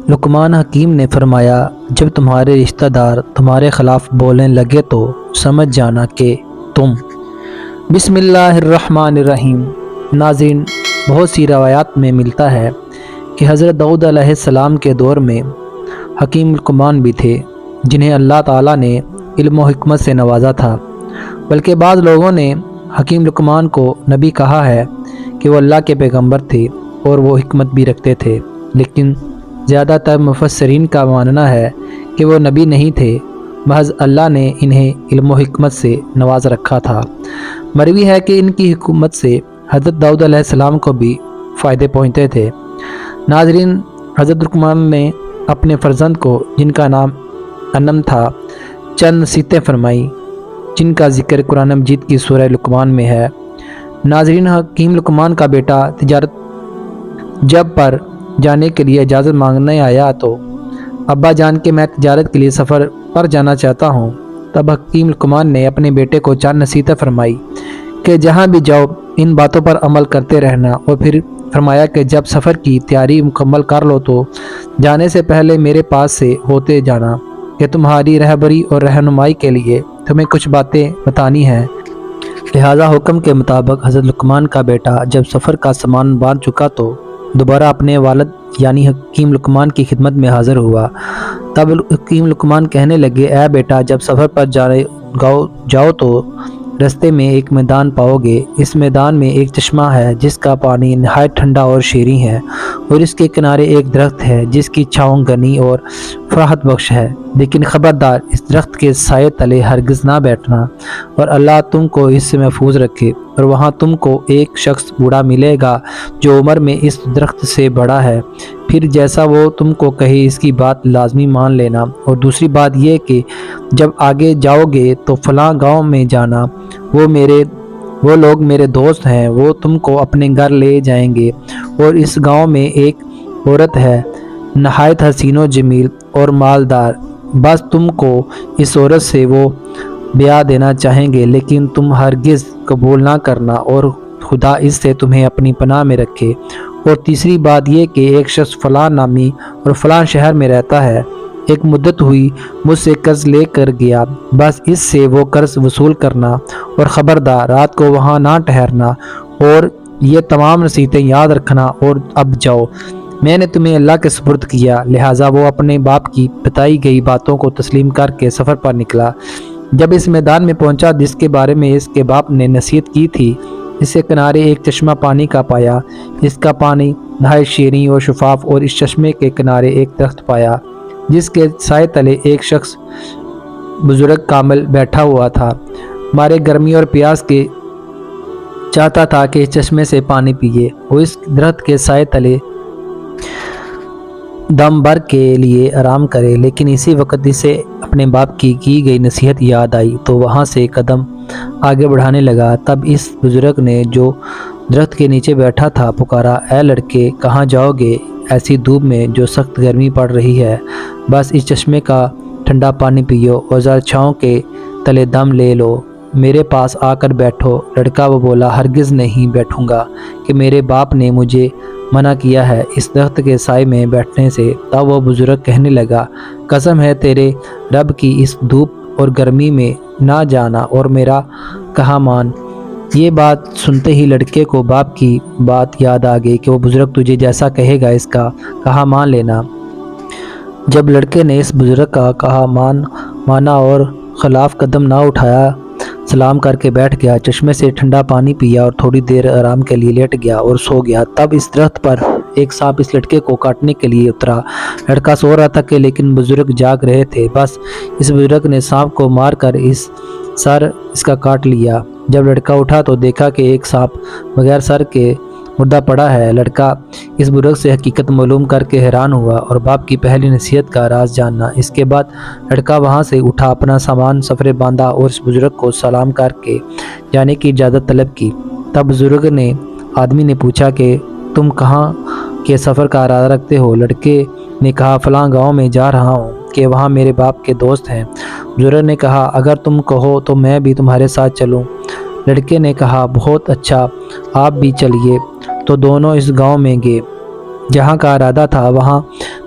لقمان حکیم نے فرمایا، جب تمہارے رشتہ دار تمہارے خلاف بولنے لگے تو سمجھ جانا کہ تم بسم اللہ الرحمن الرحیم۔ ناظرین، بہت سی روایات میں ملتا ہے کہ حضرت داؤد علیہ السلام کے دور میں حکیم لقمان بھی تھے، جنہیں اللہ تعالیٰ نے علم و حکمت سے نوازا تھا۔ بلکہ بعض لوگوں نے حکیم لقمان کو نبی کہا ہے کہ وہ اللہ کے پیغمبر تھے اور وہ حکمت بھی رکھتے تھے، لیکن زیادہ تر مفسرین کا ماننا ہے کہ وہ نبی نہیں تھے، محض اللہ نے انہیں علم و حکمت سے نواز رکھا تھا۔ مروی ہے کہ ان کی حکمت سے حضرت داؤد علیہ السلام کو بھی فائدے پہنچتے تھے۔ ناظرین، حضرت لقمان نے اپنے فرزند کو، جن کا نام انم تھا، چند نصیحتیں فرمائی، جن کا ذکر قرآن مجید کی سورہ لقمان میں ہے۔ ناظرین، حکیم لقمان کا بیٹا تجارت جب پر جانے کے لیے اجازت مانگنے آیا تو ابا جان کے میں تجارت کے لیے سفر پر جانا چاہتا ہوں۔ تب حکیم لقمان نے اپنے بیٹے کو چند نصیحتیں فرمائی کہ جہاں بھی جاؤ ان باتوں پر عمل کرتے رہنا، اور پھر فرمایا کہ جب سفر کی تیاری مکمل کر لو تو جانے سے پہلے میرے پاس سے ہوتے جانا کہ تمہاری رہبری اور رہنمائی کے لیے تمہیں کچھ باتیں بتانی ہیں۔ لہذا حکم کے مطابق حضرت لقمان کا بیٹا جب سفر کا سامان باندھ چکا تو دوبارہ اپنے والد یعنی حکیم لقمان کی خدمت میں حاضر ہوا۔ تب حکیم لقمان کہنے لگے، اے بیٹا، جب سفر پر جاؤ تو رستے میں ایک میدان پاؤ گے۔ اس میدان میں ایک چشمہ ہے جس کا پانی نہایت ٹھنڈا اور شیریں ہے، اور اس کے کنارے ایک درخت ہے جس کی چھاؤں گھنی اور فراحت بخش ہے، لیکن خبردار اس درخت کے سائے تلے ہرگز نہ بیٹھنا، اور اللہ تم کو اس سے محفوظ رکھے۔ اور وہاں تم کو ایک شخص بوڑھا ملے گا جو عمر میں اس درخت سے بڑا ہے، پھر جیسا وہ تم کو کہے اس کی بات لازمی مان لینا۔ اور دوسری بات یہ کہ جب آگے جاؤ گے تو فلاں گاؤں میں جانا، وہ لوگ میرے دوست ہیں، وہ تم کو اپنے گھر لے جائیں گے، اور اس گاؤں میں ایک عورت ہے نہایت حسین و جمیل اور مالدار، بس تم کو اس عورت سے وہ بیاہ دینا چاہیں گے، لیکن تم ہرگز قبول نہ کرنا، اور خدا اس سے تمہیں اپنی پناہ میں رکھے۔ اور تیسری بات یہ کہ ایک شخص فلاں نامی اور فلاں شہر میں رہتا ہے، ایک مدت ہوئی مجھ سے قرض لے کر گیا، بس اس سے وہ قرض وصول کرنا، اور خبردار رات کو وہاں نہ ٹھہرنا، اور یہ تمام نصیحتیں یاد رکھنا۔ اور اب جاؤ، میں نے تمہیں اللہ کے سپرد کیا۔ لہٰذا وہ اپنے باپ کی بتائی گئی باتوں کو تسلیم کر کے سفر پر نکلا۔ جب اس میدان میں پہنچا جس کے بارے میں اس کے باپ نے نصیحت کی تھی، اس کے کنارے ایک چشمہ پانی کا پایا، اس کا پانی نہایت شیریں اور شفاف، اور اس چشمے کے کنارے ایک درخت پایا جس کے سائے تلے ایک شخص بزرگ کامل بیٹھا ہوا تھا، مارے گرمی اور پیاس کے چاہتا تھا کہ اس چشمے سے پانی پیے۔ وہ اس درخت کے سائے تلے دم بھر کے لیے آرام کرے، لیکن اسی وقت اسے اپنے باپ کی گئی نصیحت یاد آئی تو وہاں سے قدم آگے بڑھانے لگا۔ تب اس بزرگ نے جو درخت کے نیچے بیٹھا تھا پکارا، اے لڑکے، کہاں جاؤ گے ایسی دھوپ میں جو سخت گرمی پڑ رہی ہے؟ بس اس چشمے کا ٹھنڈا پانی پیو اور ذرا چھاؤں کے تلے دم لے لو، میرے پاس آ کر بیٹھو۔ لڑکا وہ بولا، ہرگز نہیں بیٹھوں گا، کہ میرے باپ نے مجھے منع کیا ہے اس درخت کے سائے میں بیٹھنے سے۔ تب وہ بزرگ کہنے لگا، قسم ہے تیرے رب کی، اس دھوپ اور گرمی میں نہ جانا اور میرا کہا مان۔ یہ بات سنتے ہی لڑکے کو باپ کی بات یاد آ گئی کہ وہ بزرگ تجھے جیسا کہے گا اس کا کہا مان لینا۔ جب لڑکے نے اس بزرگ کا کہا مانا اور خلاف قدم نہ اٹھایا، سلام کر کے بیٹھ گیا، چشمے سے ٹھنڈا پانی پیا اور تھوڑی دیر آرام کے لیے لیٹ گیا اور سو گیا۔ تب اس درخت پر ایک سانپ اس لڑکے کو کاٹنے کے لیے اترا۔ لڑکا سو رہا تھا لیکن بزرگ جاگ رہے تھے۔ بس اس بزرگ نے سانپ کو مار کر سر اس کا کاٹ لیا۔ جب لڑکا اٹھا تو دیکھا کہ ایک سانپ بغیر سر کے مردہ پڑا ہے۔ لڑکا اس بزرگ سے حقیقت معلوم کر کے حیران ہوا اور باپ کی پہلی نصیحت کا راز جاننا۔ اس کے بعد لڑکا وہاں سے اٹھا، اپنا سامان سفرے باندھا اور اس بزرگ کو سلام کر کے جانے کی اجازت طلب کی۔ تب بزرگ نے آدمی نے پوچھا کہ تم کہاں کے سفر کا ارادہ رکھتے ہو؟ لڑکے نے کہا، فلاں گاؤں میں جا رہا ہوں کہ وہاں میرے باپ کے دوست ہیں۔ بزرگ نے کہا، اگر تم کہو تو میں بھی تمہارے ساتھ چلوں۔ لڑکے نے کہا، بہت اچھا، آپ بھی چلیے۔ تو دونوں اس گاؤں میں گئے जहाँ का इरादा था वहाँ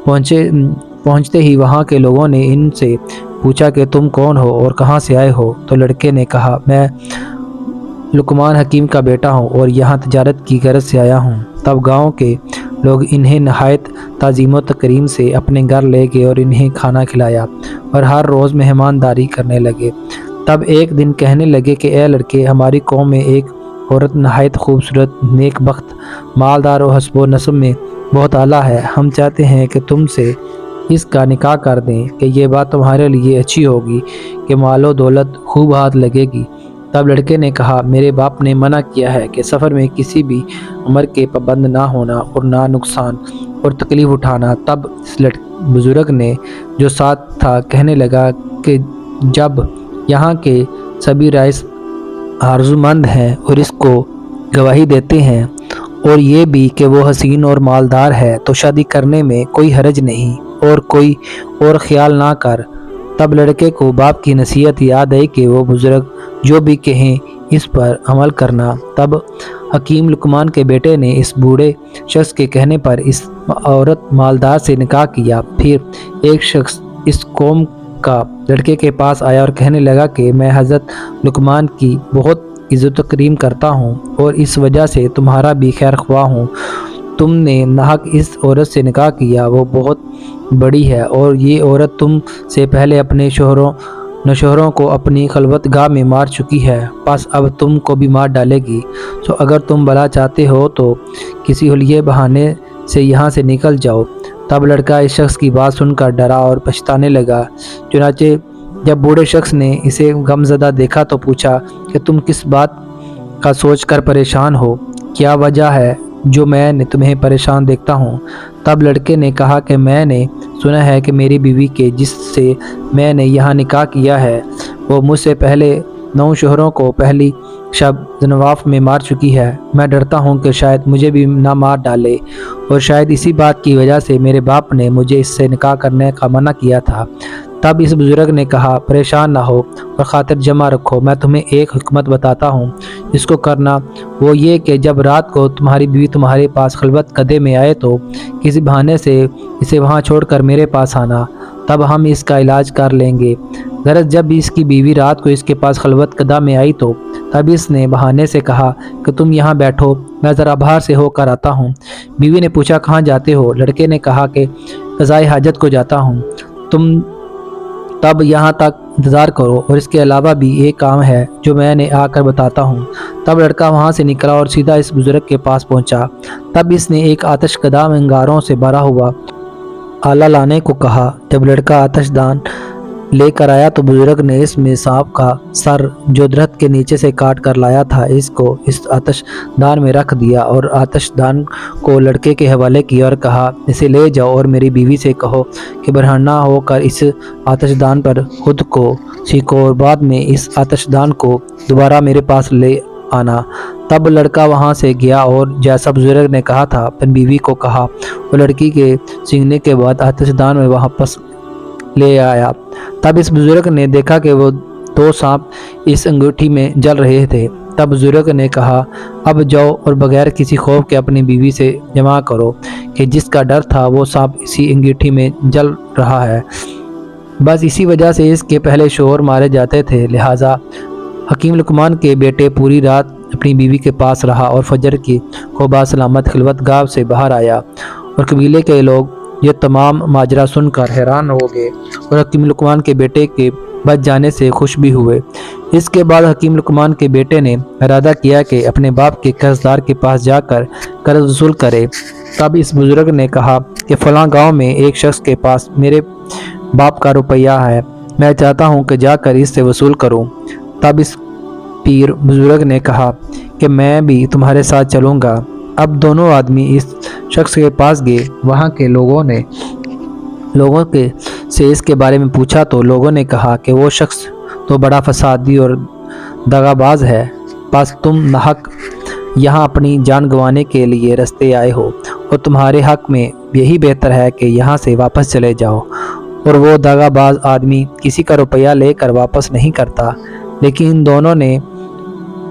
पहुँचते ही वहाँ के लोगों ने इनसे पूछा कि तुम कौन हो और कहाँ से आए हो। तो लड़के ने कहा, मैं लुकमान हकीम का बेटा हूँ और यहाँ तिजारत की गरज से आया हूँ। तब गांव के लोग इन्हें नहायत ताज़ीम व तकरीम से अपने घर ले गए और इन्हें खाना खिलाया और हर रोज़ मेहमानदारी करने लगे। तब एक दिन कहने लगे कि ए लड़के, हमारी कौम में एक औरत नहायत खूबसूरत, नेक बख्त, मालदार और हस्बो नस्ब में बहुत आला है। हम चाहते हैं कि तुमसे इसका निकाह कर दें कि ये बात तुम्हारे लिए अच्छी होगी कि मालो दौलत खूब हाथ लगेगी। तब लड़के ने कहा, मेरे बाप ने मना किया है कि सफ़र में किसी भी उम्र के पाबंद ना होना और ना नुकसान और तकलीफ़ उठाना। तब इस बुज़ुर्ग ने जो साथ था कहने लगा कि जब यहाँ के सभी राइस आरज़ूमंद हैं और इसको गवाही देते हैं और ये भी कि वो हसीन और मालदार है, तो शादी करने में कोई हरज नहीं और कोई और ख्याल ना कर। तब लड़के को बाप की नसीहत याद आई कि वो बुज़ुर्ग जो भी कहें इस पर अमल करना। तब हकीम लुकमान के बेटे ने इस बूढ़े शख्स के कहने पर इस औरत मालदार से निकाह किया। फिर एक शख्स इस कौम का लड़के के पास आया और कहने लगा कि मैं हज़रत लुकमान की बहुत इज़्ज़त तकरीम करता हूँ और इस वजह से तुम्हारा भी खैर ख्वाह हूँ। तुमने नाहक इस औरत से निकाह किया, वो बहुत बड़ी है और ये औरत तुम से पहले अपने नौशहरों को अपनी खलवत गाह में मार चुकी है, बस अब तुमको भी मार डालेगी। तो अगर तुम भला चाहते हो तो किसी हुलिये बहाने से यहाँ से निकल जाओ। तब लड़का इस शख्स की बात सुनकर डरा और पछताने लगा। चुनाचे जब बूढ़े शख्स ने इसे गमज़दा देखा तो पूछा कि तुम किस बात का सोचकर परेशान हो, क्या वजह है जो मैं तुम्हें परेशान देखता हूँ। तब लड़के ने कहा कि मैंने सुना है कि मेरी बीवी के जिससे मैंने यहाँ निकाह किया है वो मुझसे पहले 9 शोहरों को पहली शब जनवाफ में मार चुकी है। मैं डरता हूँ कि शायद मुझे भी ना मार डाले और शायद इसी बात की वजह से मेरे बाप ने मुझे इससे निकाह करने का मना किया था। तब इस बुज़ुर्ग ने कहा, परेशान ना हो और ख़ातिर जमा रखो, मैं तुम्हें एक हिकमत बताता हूँ, इसको करना। वो ये कि जब रात को तुम्हारी बीवी तुम्हारे पास खलवत कदे में आए तो किसी बहाने से इसे वहाँ छोड़कर मेरे पास आना, तब हम इसका इलाज कर लेंगे। गरज जब इसकी बीवी रात को इसके पास खलवत कदा में आई तो तब इसने बहाने से कहा कि तुम यहाँ बैठो, मैं ज़रा बाहर से होकर आता हूँ। बीवी ने पूछा, कहाँ जाते हो? लड़के ने कहा कि क़ज़ाए हाजत को जाता हूँ, तुम तब यहाँ तक इंतज़ार करो और इसके अलावा भी एक काम है जो मैंने आकर बताता हूँ। तब लड़का वहाँ से निकला और सीधा इस बुज़ुर्ग के पास पहुँचा। तब इसने एक आतिशकदा में अंगारों से भरा हुआ आला लाने को कहा। जब लड़का आतिशदान लेकर आया तो बुज़ुर्ग ने इसमें सांप का सर जो दरख्त के नीचे से काट कर लाया था इसको इस आतिशदान में रख दिया और आतिशदान को लड़के के हवाले किया और कहा, इसे ले जाओ और मेरी बीवी से कहो कि बरहना होकर इस आतिशदान पर खुद को सीखो और बाद में इस आतिशदान को दोबारा मेरे पास ले आना। तब लड़का वहाँ से गया और जैसा बुज़ुर्ग ने कहा था अपनी बीवी को कहा और लड़की के सीखने के बाद आतिशदान में वापस ले आया। तब इस बुज़ुर्ग ने देखा कि वो 2 सांप इस अंगूठी में जल रहे थे। तब बुज़ुर्ग ने कहा, अब जाओ और बगैर किसी खौफ के अपनी बीवी से जमा करो कि जिसका डर था वो सांप इसी अंगूठी में जल रहा है। बस इसी वजह से इसके पहले शोहर मारे जाते थे। लिहाजा हकीम लुकमान के बेटे पूरी रात अपनी बीवी के पास रहा और फजर की को बासलामत खिलवत गाँव से बाहर आया और कबीले के लोग ये तमाम माजरा सुनकर हैरान हो गए और हकीम लुकमान के बेटे के बच जाने से खुश भी हुए। इसके बाद हकीम लुकमान के बेटे ने इरादा किया कि अपने बाप के कर्जदार के पास जाकर कर्ज वसूल करे। तब इस बुज़ुर्ग ने कहा कि फ़लाँ गांव में एक शख्स के पास मेरे बाप का रुपया है, मैं चाहता हूं कि जाकर इससे वसूल करूं। तब इस पीर बुज़ुर्ग ने कहा कि मैं भी तुम्हारे साथ चलूँगा। अब दोनों आदमी इस शख्स के पास गए। वहाँ के लोगों के से इसके बारे में पूछा तो लोगों ने कहा कि वो शख्स तो बड़ा फसादी और दगाबाज है, बस तुम नाहक यहाँ अपनी जान गंवाने के लिए रास्ते आए हो और तुम्हारे हक में यही बेहतर है कि यहाँ से वापस चले जाओ। और वो दगाबाज आदमी किसी का रुपया लेकर वापस नहीं करता। लेकिन इन दोनों ने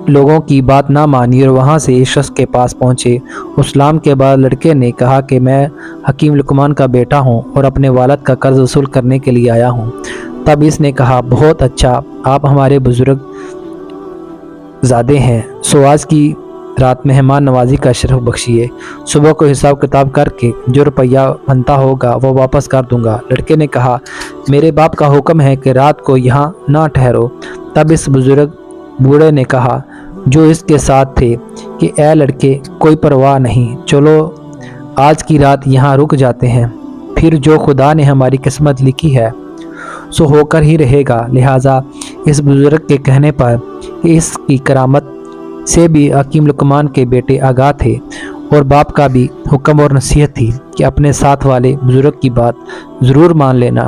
لوگوں کی بات نہ مانی اور وہاں سے اس شخص کے پاس پہنچے۔ اسلام کے بعد لڑکے نے کہا کہ میں حکیم لقمان کا بیٹا ہوں اور اپنے والد کا قرض وصول کرنے کے لیے آیا ہوں۔ تب اس نے کہا بہت اچھا، آپ ہمارے بزرگ زادے ہیں، سو آج کی رات مہمان نوازی کا شرف بخشیے، صبح کو حساب کتاب کر کے جو روپیہ بنتا ہوگا وہ واپس کر دوں گا۔ لڑکے نے کہا میرے باپ کا حکم ہے کہ رات کو یہاں نہ ٹھہرو۔ تب اس بزرگ بوڑھے نے کہا جو اس کے ساتھ تھے کہ اے لڑکے کوئی پرواہ نہیں، چلو آج کی رات یہاں رک جاتے ہیں، پھر جو خدا نے ہماری قسمت لکھی ہے سو ہو کر ہی رہے گا۔ لہٰذا اس بزرگ کے کہنے پر اس کی کرامت سے بھی حکیم لقمان کے بیٹے آگاہ تھے اور باپ کا بھی حکم اور نصیحت تھی کہ اپنے ساتھ والے بزرگ کی بات ضرور مان لینا۔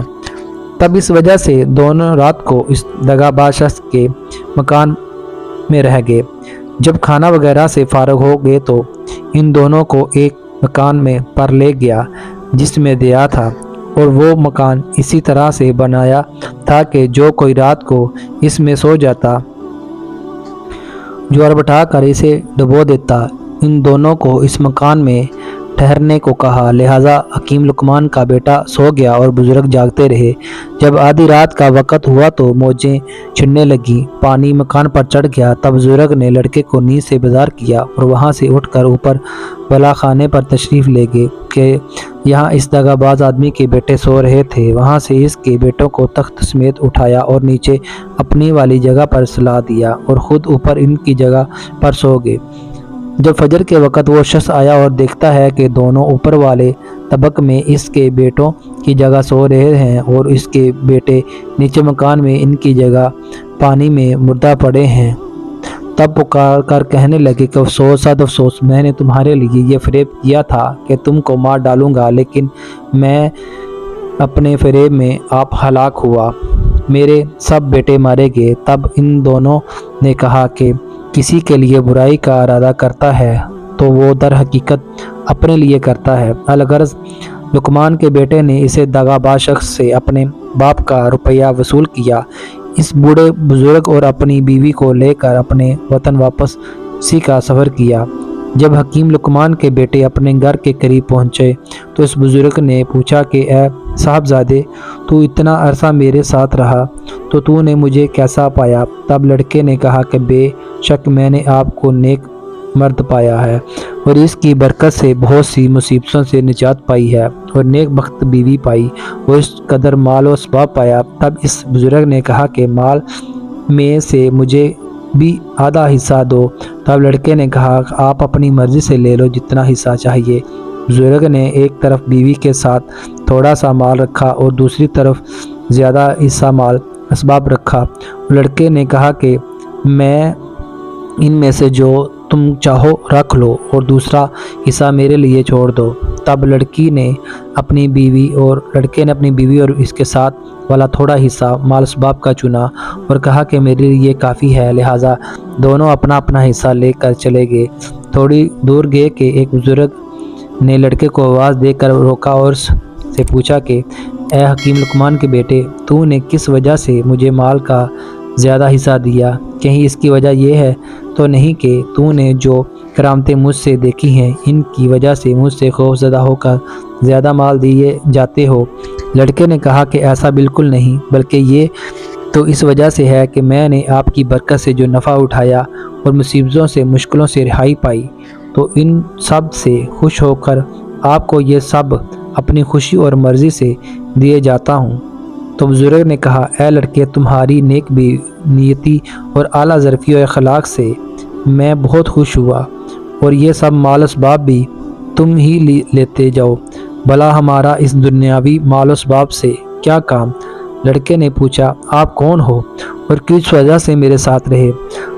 تب اس وجہ سے دونوں رات کو اس دغا باز شخص کے مکان میں رہ گئے۔ جب کھانا وغیرہ سے فارغ ہو گئے تو ان دونوں کو ایک مکان میں پر لے گیا جس میں دیا تھا، اور وہ مکان اسی طرح سے بنایا تھا کہ جو کوئی رات کو اس میں سو جاتا جوار بٹھا کر اسے ڈبو دیتا۔ ان دونوں کو اس مکان میں ٹھہرنے کو کہا، لہٰذا حکیم لقمان کا بیٹا سو گیا اور بزرگ جاگتے رہے۔ جب آدھی رات کا وقت ہوا تو موجیں چھڑنے لگیں، پانی مکان پر چڑھ گیا۔ تب بزرگ نے لڑکے کو نیند سے بیدار کیا اور وہاں سے اٹھ کر اوپر بلا خانے پر تشریف لے گئے کہ یہاں اس دغا باز آدمی کے بیٹے سو رہے تھے۔ وہاں سے اس کے بیٹوں کو تخت سمیت اٹھایا اور نیچے اپنی والی جگہ پر سلا دیا اور خود اوپر ان کی جگہ پر سو گئے۔ جب فجر کے وقت وہ شخص آیا اور دیکھتا ہے کہ دونوں اوپر والے طبق میں اس کے بیٹوں کی جگہ سو رہے ہیں اور اس کے بیٹے نیچے مکان میں ان کی جگہ پانی میں مردہ پڑے ہیں، تب پکار کر کہنے لگے کہ افسوس صد افسوس، میں نے تمہارے لیے یہ فریب کیا تھا کہ تم کو مار ڈالوں گا، لیکن میں اپنے فریب میں آپ ہلاک ہوا، میرے سب بیٹے مارے گئے۔ تب ان دونوں نے کہا کہ کسی کے لیے برائی کا ارادہ کرتا ہے تو وہ در حقیقت اپنے لیے کرتا ہے۔ الغرض لقمان کے بیٹے نے اسے دغا باز شخص سے اپنے باپ کا روپیہ وصول کیا۔ اس بوڑھے بزرگ اور اپنی بیوی کو لے کر اپنے وطن واپسی کا سفر کیا۔ جب حکیم لقمان کے بیٹے اپنے گھر کے قریب پہنچے تو اس بزرگ نے پوچھا کہ اے صاحبزادے، تو اتنا عرصہ میرے ساتھ رہا تو تو نے مجھے کیسا پایا؟ تب لڑکے نے کہا کہ بے شک میں نے آپ کو نیک مرد پایا ہے اور اس کی برکت سے بہت سی مصیبتوں سے نجات پائی ہے اور نیک بخت بیوی پائی اور اس قدر مال و اسباب پایا۔ تب اس بزرگ نے کہا کہ مال میں سے مجھے بھی آدھا حصہ دو۔ تب لڑکے نے کہا آپ اپنی مرضی سے لے لو جتنا حصہ چاہیے۔ بزرگ نے ایک طرف بیوی کے ساتھ تھوڑا سا مال رکھا اور دوسری طرف زیادہ حصہ مال اسباب رکھا۔ لڑکے نے کہا کہ میں ان میں سے جو تم چاہو رکھ لو اور دوسرا حصہ میرے لیے چھوڑ دو۔ تب لڑکے نے اپنی بیوی اور اس کے ساتھ والا تھوڑا حصہ مال اسباب کا چنا اور کہا کہ میرے لیے کافی ہے، لہٰذا دونوں اپنا اپنا حصہ لے کر چلے گئے۔ تھوڑی دور گئے کہ ایک بزرگ نے لڑکے کو آواز دے کر روکا اور سے پوچھا کہ اے حکیم لقمان کے بیٹے، تو نے کس وجہ سے مجھے مال کا زیادہ حصہ دیا؟ کہیں اس کی وجہ یہ ہے تو نہیں کہ تو نے جو کرامتیں مجھ سے دیکھی ہیں ان کی وجہ سے مجھ سے خوف زدہ ہو کر زیادہ مال دیے جاتے ہو؟ لڑکے نے کہا کہ ایسا بالکل نہیں، بلکہ یہ تو اس وجہ سے ہے کہ میں نے آپ کی برکت سے جو نفع اٹھایا اور مصیبتوں سے مشکلوں سے رہائی پائی تو ان سب سے خوش ہو کر آپ کو یہ سب اپنی خوشی اور مرضی سے دیے جاتا ہوں۔ تو بزرگ نے کہا اے لڑکے، تمہاری نیک نیتی اور اعلیٰ ظرفی و اخلاق سے میں بہت خوش ہوا، اور یہ سب مال اسباب بھی تم ہی لیتے جاؤ، بھلا ہمارا اس دنیاوی مال اسباب سے کیا کام؟ لڑکے نے پوچھا آپ کون ہو اور کس وجہ سے میرے ساتھ رہے؟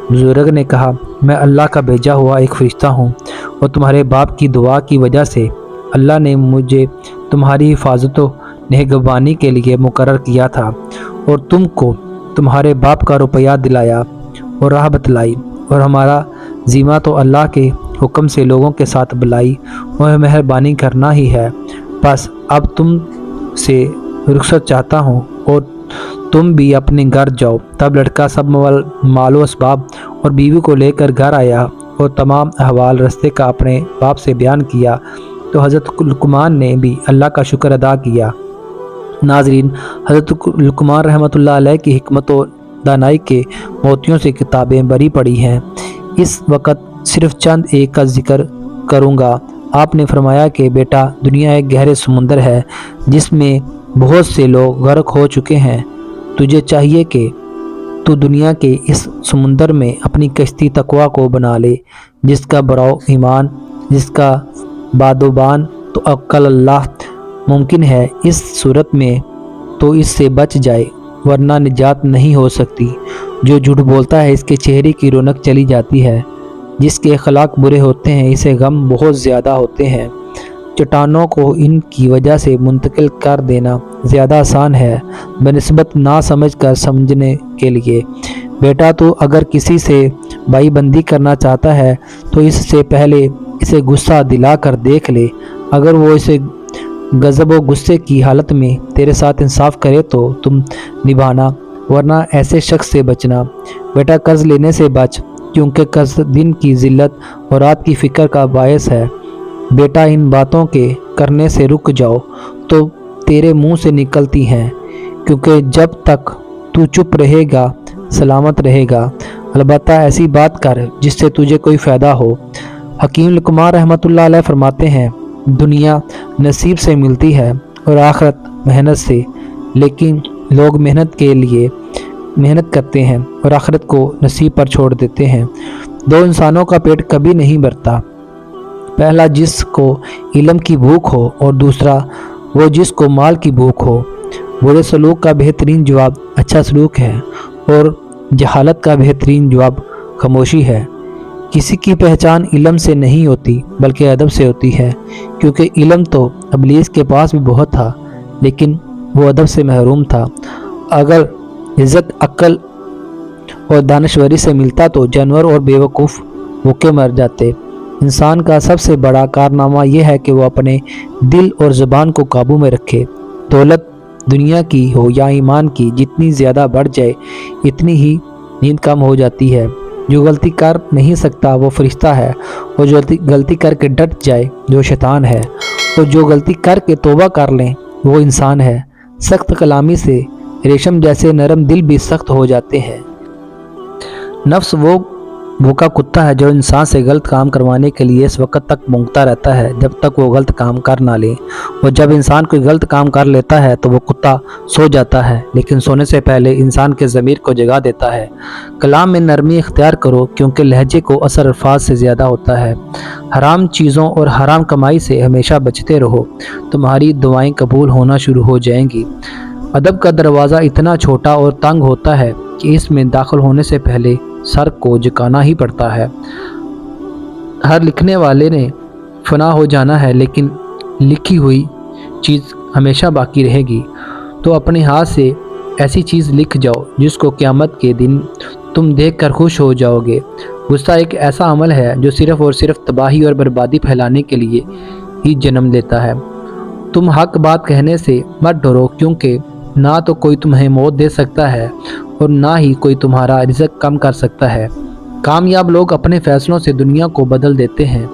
بزرگ نے کہا میں اللہ کا بھیجا ہوا ایک فرشتہ ہوں اور تمہارے باپ کی دعا کی وجہ سے اللہ نے مجھے تمہاری حفاظت و نگہبانی کے لیے مقرر کیا تھا اور تم کو تمہارے باپ کا روپیہ دلایا اور راہ بتلائی، اور ہمارا ذمہ تو اللہ کے حکم سے لوگوں کے ساتھ بلائی اور مہربانی کرنا ہی ہے۔ بس اب تم سے رخصت چاہتا ہوں اور तुम भी अपने घर जाओ। तब लड़का सब मालो असबाब और बीवी को लेकर घर आया और तमाम अहवाल रस्ते का अपने बाप से बयान किया तो हज़रत लुकमान ने भी अल्लाह का शुक्र अदा किया। नाजरीन, हज़रत लुकमान रहमतुल्लाह अलैह की हिकमत और दानाई के मोतियों से किताबें भरी पड़ी हैं। इस वक्त सिर्फ चंद एक का जिक्र करूँगा। आपने फरमाया कि बेटा, दुनिया एक गहरे समुंदर है जिसमें बहुत से लोग गर्क हो चुके हैं। तुझे चाहिए कि तू दुनिया के इस समुंदर में अपनी कश्ती तकवा को बना ले, जिसका बराव ईमान, जिसका बादोबान तो अक्ल अल्लाह मुमकिन है। इस सूरत में तो इससे बच जाए, वरना निजात नहीं हो सकती। जो झूठ बोलता है इसके चेहरे की रौनक चली जाती है। जिसके अखलाक बुरे होते हैं इसे गम बहुत ज़्यादा होते हैं। चट्टानों को इनकी वजह से मुंतकिल कर देना ज़्यादा आसान है बनिस्बत ना समझ कर समझने के लिए। बेटा, तो अगर किसी से भाईबंदी करना चाहता है तो इससे पहले इसे गुस्सा दिला कर देख ले। अगर वो इसे गज़ब व गुस्से की हालत में तेरे साथ इंसाफ करे तो तुम निभाना, वरना ऐसे शख्स से बचना। बेटा, कर्ज लेने से बच, क्योंकि कर्ज दिन की ज़िल्लत और रात की फ़िक्र का बायस है। बेटा, इन बातों के करने से रुक जाओ तो तेरे मुंह से निकलती हैं, क्योंकि जब तक तू चुप रहेगा सलामत रहेगा। अलबत्ता ऐसी बात कर जिससे तुझे कोई फ़ायदा हो। हकीम लुकमान रहमतुल्लाह अलैह फरमाते हैं, दुनिया नसीब से मिलती है और आखिरत मेहनत से, लेकिन लोग मेहनत के लिए मेहनत करते हैं और आखिरत को नसीब पर छोड़ देते हैं। दो इंसानों का पेट कभी नहीं भरता, पहला जिसको इल्म की भूख हो और दूसरा वो जिसको माल की भूख हो। बुरे सलूक का बेहतरीन जवाब अच्छा सलूक है और जहालत का बेहतरीन जवाब खामोशी है। किसी की पहचान इल्म से नहीं होती बल्कि अदब से होती है, क्योंकि इल्म तो इब्लीस के पास भी बहुत था लेकिन वो अदब से महरूम था। अगर इज़्ज़त अक्ल और दानश्वरी से मिलता तो जानवर और बेवकूफ़ भूखे मर जाते। इंसान का सबसे बड़ा कारनामा यह है कि वो अपने दिल और ज़ुबान को काबू में रखे। दौलत दुनिया की हो या ईमान की, जितनी ज़्यादा बढ़ जाए इतनी ही नींद कम हो जाती है। जो गलती कर नहीं सकता वो फरिश्ता है, और जो गलती करके डट जाए जो शैतान है, और जो गलती करके तौबा कर लें वो इंसान है। सख्त कलामी से रेशम जैसे नरम दिल भी सख्त हो जाते हैं। नफ्स वो भूखा कुत्ता है जो इंसान से गलत काम करवाने के लिए इस वक्त तक भौंकता रहता है जब तक वो गलत काम कर ना ले। और जब इंसान कोई गलत काम कर लेता है तो वो कुत्ता सो जाता है, लेकिन सोने से पहले इंसान के ज़मीर को जगा देता है। कलाम में नरमी इख्तियार करो, क्योंकि लहजे को असर अल्फाज से ज़्यादा होता है। हराम चीज़ों और हराम कमाई से हमेशा बचते रहो, तुम्हारी दुआएं कबूल होना शुरू हो जाएंगी। अदब का दरवाज़ा इतना छोटा और तंग होता है कि इसमें दाखिल होने से पहले सर को झुकाना ही पड़ता है। हर लिखने वाले ने फना हो जाना है, लेकिन लिखी हुई चीज़ हमेशा बाकी रहेगी। तो अपने हाथ से ऐसी चीज़ लिख जाओ जिसको क़यामत के दिन तुम देखकर खुश हो जाओगे। गुस्सा एक ऐसा अमल है जो सिर्फ़ और सिर्फ तबाही और बर्बादी फैलाने के लिए ही जन्म लेता है। तुम हक बात कहने से मत डरो, क्योंकि ना तो कोई तुम्हें मौत दे सकता है और ना ही कोई तुम्हारा रिज़्क कम कर सकता है। कामयाब लोग अपने फ़ैसलों से दुनिया को बदल देते हैं,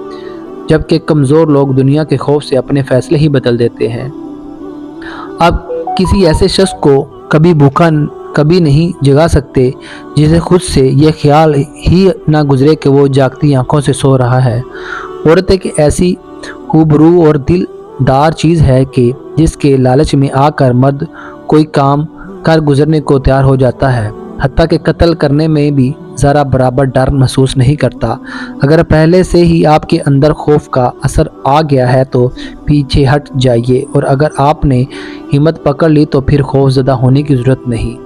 जबकि कमज़ोर लोग दुनिया के खौफ से अपने फ़ैसले ही बदल देते हैं। अब किसी ऐसे शख्स को कभी भूखा कभी नहीं जगा सकते जिसे खुद से यह ख्याल ही ना गुजरे कि वो जागती आंखों से सो रहा है। औरत एक ऐसी खूबरू और दिलदार चीज़ है कि जिसके लालच में आकर मर्द कोई काम कर गुजरने को तैयार हो जाता है, हत्ता कि कत्ल करने में भी ज़रा बराबर डर महसूस नहीं करता। अगर पहले से ही आपके अंदर खौफ का असर आ गया है तो पीछे हट जाइए, और अगर आपने हिम्मत पकड़ ली तो फिर खौफज़दा होने की ज़रूरत नहीं।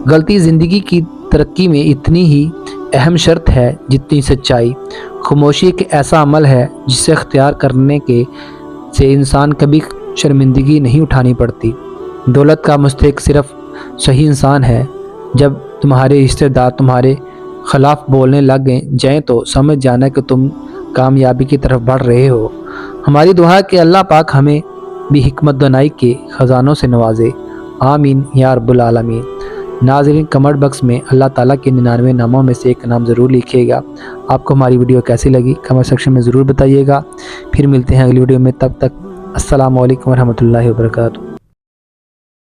गलती ज़िंदगी की तरक्की में इतनी ही अहम शर्त है जितनी सच्चाई। खामोशी एक ऐसा अमल है जिसे अख्तियार करने के से इंसान कभी शर्मिंदगी नहीं उठानी पड़ती। दौलत का मुस्तहिक सिर्फ सही इंसान है। जब तुम्हारे रिश्तेदार तुम्हारे खिलाफ बोलने लग जाएं तो समझ जाना कि तुम कामयाबी की तरफ बढ़ रहे हो। हमारी दुआ है कि अल्लाह पाक हमें भी हिकमत दानाई के ख़जानों से नवाजे। आमीन या रब्बुल आलमीन। ناظرین کمنٹ باکس میں اللہ تعالیٰ کے 99 ناموں میں سے ایک نام ضرور لکھیے گا۔ آپ کو ہماری ویڈیو کیسی لگی کمنٹ سیکشن میں ضرور بتائیے گا۔ پھر ملتے ہیں اگلی ویڈیو میں، تب تک السلام علیکم ورحمۃ اللہ وبرکاتہ۔